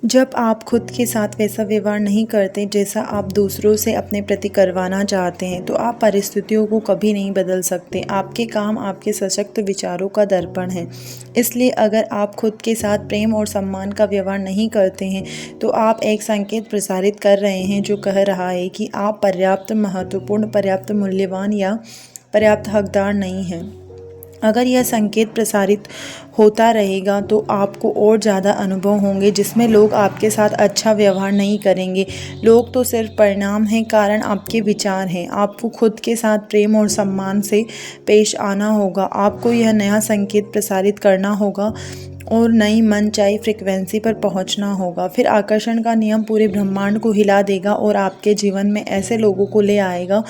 जब आप खुद के साथ वैसा व्यवहार नहीं करते जैसा आप दूसरों से अपने प्रति करवाना चाहते हैं, तो आप परिस्थितियों को कभी नहीं बदल सकते। आपके काम आपके सशक्त विचारों का दर्पण है। इसलिए अगर आप खुद के साथ प्रेम और सम्मान का व्यवहार नहीं करते हैं, तो आप एक संकेत प्रसारित कर रहे हैं जो कह रहा है कि आप पर्याप्त महत्वपूर्ण, पर्याप्त मूल्यवान या पर्याप्त हकदार नहीं हैं। अगर यह संकेत प्रसारित होता रहेगा तो आपको और ज़्यादा अनुभव होंगे जिसमें लोग आपके साथ अच्छा व्यवहार नहीं करेंगे। लोग तो सिर्फ परिणाम हैं, कारण आपके विचार हैं। आपको खुद के साथ प्रेम और सम्मान से पेश आना होगा। आपको यह नया संकेत प्रसारित करना होगा और नई मनचाही फ्रिक्वेंसी पर पहुंचना होगा। फिर आकर्षण का नियम पूरे ब्रह्मांड को हिला देगा और आपके जीवन में ऐसे लोगों को ले आएगा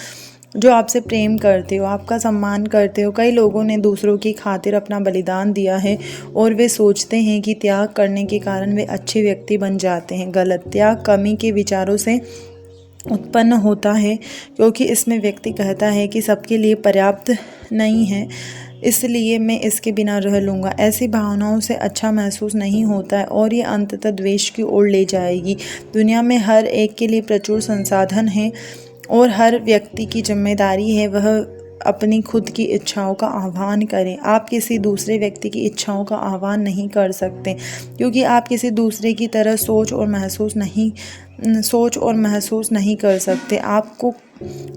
जो आपसे प्रेम करते हो, आपका सम्मान करते हो। कई लोगों ने दूसरों की खातिर अपना बलिदान दिया है और वे सोचते हैं कि त्याग करने के कारण वे अच्छे व्यक्ति बन जाते हैं। गलत। त्याग कमी के विचारों से उत्पन्न होता है, क्योंकि इसमें व्यक्ति कहता है कि सबके लिए पर्याप्त नहीं है, इसलिए मैं इसके बिना रह लूँगा। ऐसी भावनाओं से अच्छा महसूस नहीं होता है और ये अंततः द्वेष की ओर ले जाएगी। दुनिया में हर एक के लिए प्रचुर संसाधन हैं और हर व्यक्ति की जिम्मेदारी है वह अपनी खुद की इच्छाओं का आह्वान करें। आप किसी दूसरे व्यक्ति की इच्छाओं का आह्वान नहीं कर सकते, क्योंकि आप किसी दूसरे की तरह सोच और महसूस नहीं कर सकते।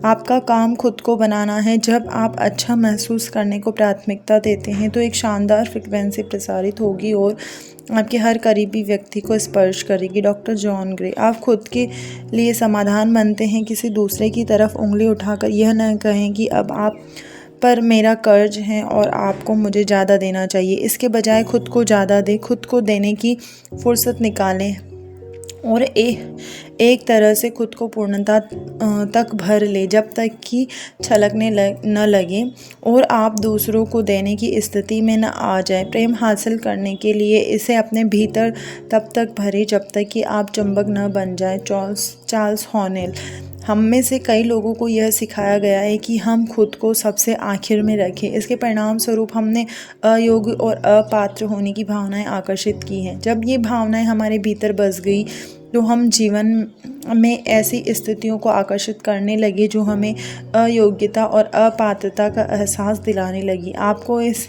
आपका काम खुद को बनाना है। जब आप अच्छा महसूस करने को प्राथमिकता देते हैं तो एक शानदार फ्रिक्वेंसी प्रसारित होगी और आपके हर करीबी व्यक्ति को स्पर्श करेगी। Doctor John grey. आप खुद के लिए समाधान बनते हैं। किसी दूसरे की तरफ उंगली उठाकर यह न कहें कि अब आप पर मेरा कर्ज है और आपको मुझे ज़्यादा देना चाहिए। इसके बजाय खुद को ज़्यादा दें, खुद को देने की फुर्सत निकालें और एक तरह से खुद को पूर्णता तक भर ले जब तक कि छलकने न लगे और आप दूसरों को देने की स्थिति में न आ जाए। प्रेम हासिल करने के लिए इसे अपने भीतर तब तक भरें जब तक कि आप चुंबक न बन जाए। चार्ल्स हॉनेल। हम में से कई लोगों को यह सिखाया गया है कि हम खुद को सबसे आखिर में रखें। इसके परिणाम स्वरूप हमने अयोग्य और अपात्र होने की भावनाएं आकर्षित की हैं। जब ये भावनाएं हमारे भीतर बस गई तो हम जीवन में ऐसी स्थितियों को आकर्षित करने लगे जो हमें अयोग्यता और अपात्रता का एहसास दिलाने लगी। आपको इस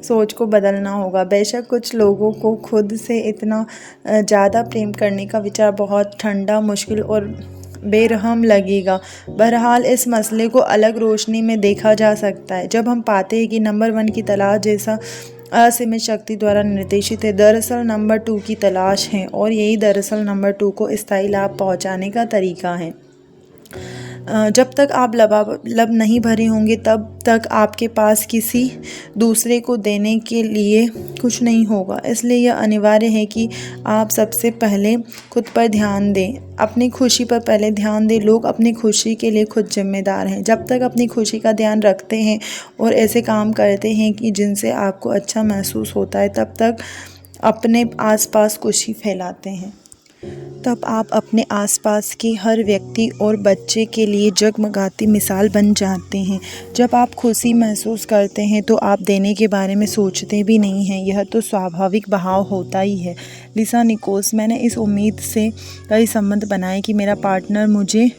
सोच को बदलना होगा। बेशक कुछ लोगों को खुद से इतना ज़्यादा प्रेम करने का विचार बहुत ठंडा, मुश्किल और बेरहम लगेगा। बहरहाल इस मसले को अलग रोशनी में देखा जा सकता है जब हम पाते हैं कि नंबर 1 की तलाश जैसा असीमित शक्ति द्वारा निर्देशित है, दरअसल नंबर 2 की तलाश है, और यही दरअसल नंबर 2 को स्थायी लाभ पहुंचाने का तरीका है। जब तक आप लब नहीं भरे होंगे तब तक आपके पास किसी दूसरे को देने के लिए कुछ नहीं होगा। इसलिए यह अनिवार्य है कि आप सबसे पहले खुद पर ध्यान दें, अपनी खुशी पर पहले ध्यान दें। लोग अपनी खुशी के लिए खुद जिम्मेदार हैं। जब तक अपनी खुशी का ध्यान रखते हैं और ऐसे काम करते हैं कि जिनसे आपको अच्छा महसूस होता है, तब तक अपने आसपास खुशी फैलाते हैं। तब आप अपने आसपास के हर व्यक्ति और बच्चे के लिए जगमगाती मिसाल बन जाते हैं। जब आप खुशी महसूस करते हैं तो आप देने के बारे में सोचते भी नहीं हैं। यह तो स्वाभाविक बहाव होता ही है। लिसा निकोल्स। मैंने इस उम्मीद से कई संबंध बनाए कि मेरा पार्टनर मुझे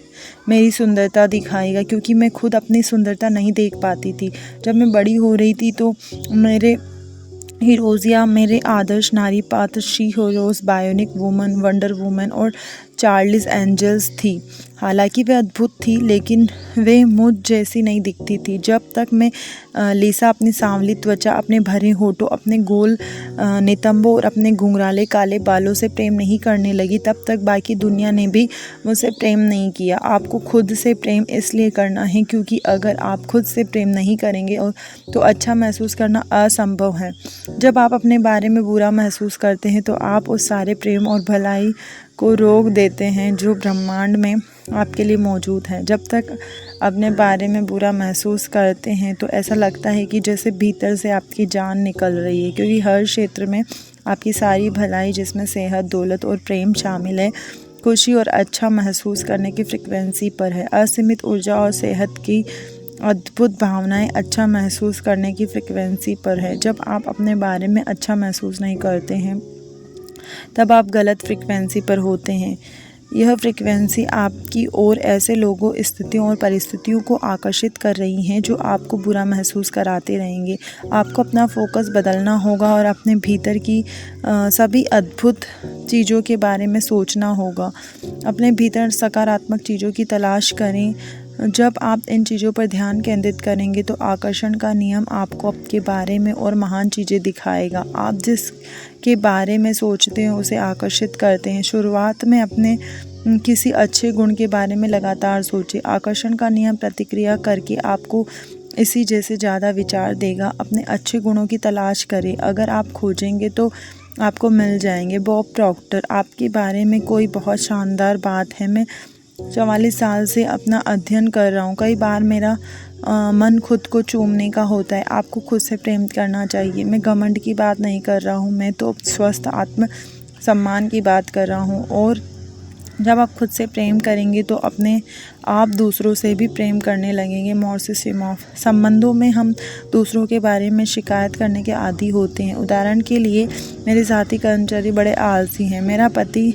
मेरी सुंदरता दिखाएगा, क्योंकि मैं खुद अपनी सुंदरता नहीं देख पाती थी। जब मैं बड़ी हो रही थी तो मेरे हीरोज़ या मेरे आदर्श नारी पात्र she heroes bionic woman, wonder woman और चार्लीज एंजल्स थी। हालांकि वे अद्भुत थी, लेकिन वे मुझ जैसी नहीं दिखती थी। जब तक मैं लिसा अपनी सांवली त्वचा, अपने भरे होठों, अपने गोल नितंबों और अपने घुंघराले काले बालों से प्रेम नहीं करने लगी, तब तक बाकी दुनिया ने भी मुझसे प्रेम नहीं किया। आपको खुद से प्रेम इसलिए करना है क्योंकि अगर आप खुद से प्रेम नहीं करेंगे तो अच्छा महसूस करना असंभव है। जब आप अपने बारे में बुरा महसूस करते हैं तो आप उस सारे प्रेम और भलाई को रोक देते हैं जो ब्रह्मांड में आपके लिए मौजूद है। जब तक अपने बारे में बुरा महसूस करते हैं तो ऐसा लगता है कि जैसे भीतर से आपकी जान निकल रही है, क्योंकि हर क्षेत्र में आपकी सारी भलाई, जिसमें सेहत, दौलत और प्रेम शामिल है, खुशी और अच्छा महसूस करने की फ्रिक्वेंसी पर है। असीमित ऊर्जा और सेहत की अद्भुत भावनाएं अच्छा महसूस करने की फ्रिक्वेंसी पर है। जब आप अपने बारे में अच्छा महसूस नहीं करते हैं तब आप गलत फ्रीक्वेंसी पर होते हैं। यह फ्रीक्वेंसी आपकी ओर ऐसे लोगों, स्थितियों और परिस्थितियों को आकर्षित कर रही हैं जो आपको बुरा महसूस कराते रहेंगे। आपको अपना फोकस बदलना होगा और अपने भीतर की सभी अद्भुत चीज़ों के बारे में सोचना होगा। अपने भीतर सकारात्मक चीज़ों की तलाश करें। जब आप इन चीज़ों पर ध्यान केंद्रित करेंगे तो आकर्षण का नियम आपको आपके बारे में और महान चीज़ें दिखाएगा। आप जिसके बारे में सोचते हैं उसे आकर्षित करते हैं। शुरुआत में अपने किसी अच्छे गुण के बारे में लगातार सोचें। आकर्षण का नियम प्रतिक्रिया करके आपको इसी जैसे ज़्यादा विचार देगा। अपने अच्छे गुणों की तलाश करें। अगर आप खोजेंगे तो आपको मिल जाएंगे। बॉब प्रॉक्टर, आपके बारे में कोई बहुत शानदार बात है। मैं 44 साल से अपना अध्ययन कर रहा हूँ। कई बार मेरा मन खुद को चूमने का होता है। आपको खुद से प्रेम करना चाहिए। मैं घमंड की बात नहीं कर रहा हूँ, मैं तो स्वस्थ आत्म सम्मान की बात कर रहा हूँ। और जब आप खुद से प्रेम करेंगे तो अपने आप दूसरों से भी प्रेम करने लगेंगे। मॉरिस सिमोफ, संबंधों में हम दूसरों के बारे में शिकायत करने के आदी होते हैं। उदाहरण के लिए, मेरे साथी कर्मचारी बड़े आलसी हैं, मेरा पति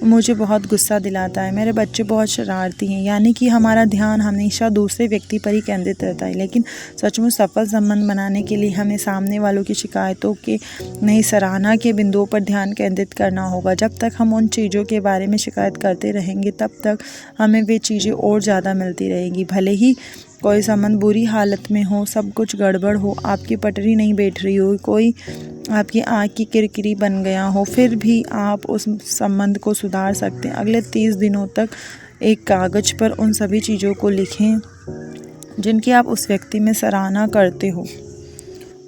मुझे बहुत गुस्सा दिलाता है, मेरे बच्चे बहुत शरारती हैं। यानी कि हमारा ध्यान हमेशा दूसरे व्यक्ति पर ही केंद्रित रहता है। लेकिन सचमुच सफल संबंध बनाने के लिए हमें सामने वालों की शिकायतों के नहीं, सराहना के बिंदुओं पर ध्यान केंद्रित करना होगा। जब तक हम उन चीज़ों के बारे में शिकायत करते रहेंगे तब तक हमें वे चीज़ें और ज़्यादा मिलती रहेंगी। भले ही कोई संबंध बुरी हालत में हो, सब कुछ गड़बड़ हो, आपकी पटरी नहीं बैठ रही हो, कोई आपकी आँख की किरकिरी बन गया हो, फिर भी आप उस संबंध को सुधार सकते हैं। अगले 30 दिनों तक एक कागज़ पर उन सभी चीज़ों को लिखें जिनकी आप उस व्यक्ति में सराहना करते हो।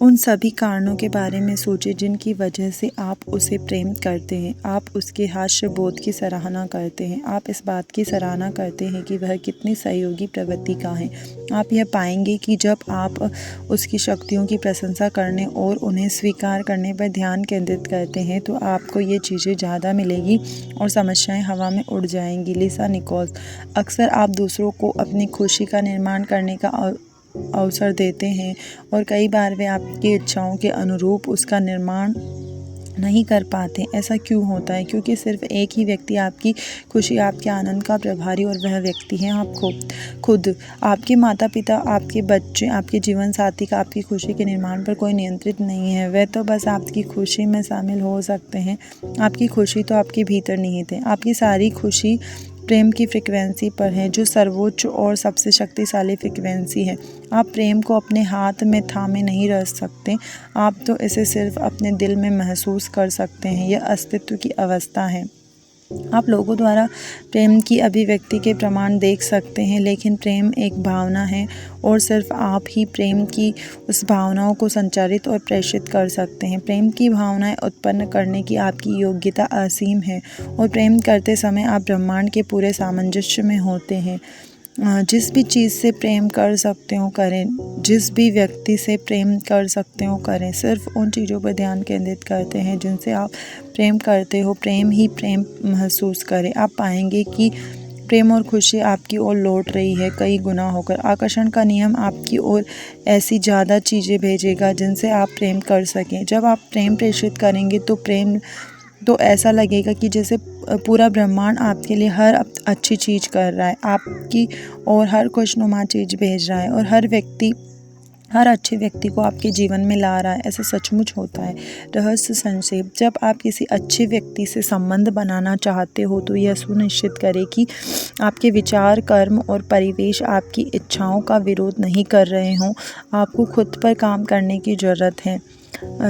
उन सभी कारणों के बारे में सोचें जिनकी वजह से आप उसे प्रेम करते हैं। आप उसके हास्य बोध की सराहना करते हैं। आप इस बात की सराहना करते हैं कि वह कितनी सहयोगी प्रवृत्ति का है। आप यह पाएंगे कि जब आप उसकी शक्तियों की प्रशंसा करने और उन्हें स्वीकार करने पर ध्यान केंद्रित करते हैं तो आपको ये चीज़ें ज़्यादा मिलेगी और समस्याएं हवा में उड़ जाएंगी। लिसा निकोल्स, अक्सर आप दूसरों को अपनी खुशी का निर्माण करने का अवसर देते हैं और कई बार वे आपकी इच्छाओं के अनुरूप उसका निर्माण नहीं कर पाते। ऐसा क्यों होता है? क्योंकि सिर्फ एक ही व्यक्ति आपकी खुशी, आपके आनंद का प्रभारी, और वह व्यक्ति है आप खुद। आपके माता पिता, आपके बच्चे, आपके जीवन साथी का आपकी खुशी के निर्माण पर कोई नियंत्रित नहीं है। वे तो बस आपकी खुशी में शामिल हो सकते हैं। आपकी खुशी तो आपके भीतर निहित है। आपकी सारी खुशी प्रेम की फ्रिक्वेंसी पर है, जो सर्वोच्च और सबसे शक्तिशाली फ्रिक्वेंसी है। आप प्रेम को अपने हाथ में थामे नहीं रख सकते, आप तो इसे सिर्फ अपने दिल में महसूस कर सकते हैं। यह अस्तित्व की अवस्था है। आप लोगों द्वारा प्रेम की अभिव्यक्ति के प्रमाण देख सकते हैं, लेकिन प्रेम एक भावना है और सिर्फ आप ही प्रेम की उस भावनाओं को संचारित और प्रेषित कर सकते हैं। प्रेम की भावनाएं उत्पन्न करने की आपकी योग्यता असीम है और प्रेम करते समय आप ब्रह्मांड के पूरे सामंजस्य में होते हैं। जिस भी चीज़ से प्रेम कर सकते हो करें, जिस भी व्यक्ति से प्रेम कर सकते हो करें। सिर्फ उन चीज़ों पर ध्यान केंद्रित करते हैं जिनसे आप प्रेम करते हो। प्रेम ही प्रेम महसूस करें। आप पाएंगे कि प्रेम और खुशी आपकी ओर लौट रही है कई गुना होकर। आकर्षण का नियम आपकी ओर ऐसी ज़्यादा चीज़ें भेजेगा जिनसे आप प्रेम कर सकें। जब आप प्रेम प्रेषित करेंगे तो ऐसा लगेगा कि जैसे पूरा ब्रह्मांड आपके लिए हर अच्छी चीज़ कर रहा है, आपकी और हर खुशनुमा चीज़ भेज रहा है और हर अच्छे व्यक्ति को आपके जीवन में ला रहा है। ऐसा सचमुच होता है। रहस्य संक्षेप, जब आप किसी अच्छे व्यक्ति से संबंध बनाना चाहते हो तो यह सुनिश्चित करें कि आपके विचार, कर्म और परिवेश आपकी इच्छाओं का विरोध नहीं कर रहे हों। आपको खुद पर काम करने की ज़रूरत है।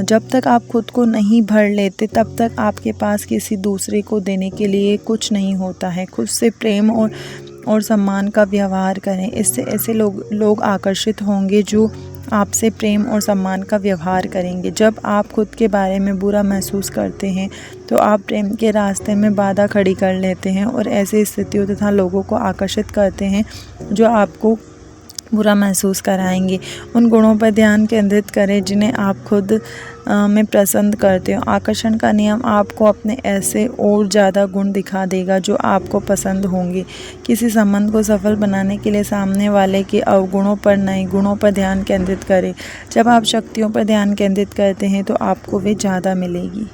जब तक आप खुद को नहीं भर लेते तब तक आपके पास किसी दूसरे को देने के लिए कुछ नहीं होता है। खुद से प्रेम और सम्मान का व्यवहार करें। इससे ऐसे लोग आकर्षित होंगे जो आपसे प्रेम और सम्मान का व्यवहार करेंगे। जब आप खुद के बारे में बुरा महसूस करते हैं तो आप प्रेम के रास्ते में बाधा खड़ी कर लेते हैं और ऐसी स्थितियों तथा लोगों को आकर्षित करते हैं जो आपको बुरा महसूस कराएंगे। उन गुणों पर ध्यान केंद्रित करें जिन्हें आप खुद में पसंद करते हो। आकर्षण का नियम आपको अपने ऐसे और ज़्यादा गुण दिखा देगा जो आपको पसंद होंगे। किसी संबंध को सफल बनाने के लिए सामने वाले के अवगुणों पर नहीं, गुणों पर ध्यान केंद्रित करें। जब आप शक्तियों पर ध्यान केंद्रित करते हैं तो आपको वे ज़्यादा मिलेगी।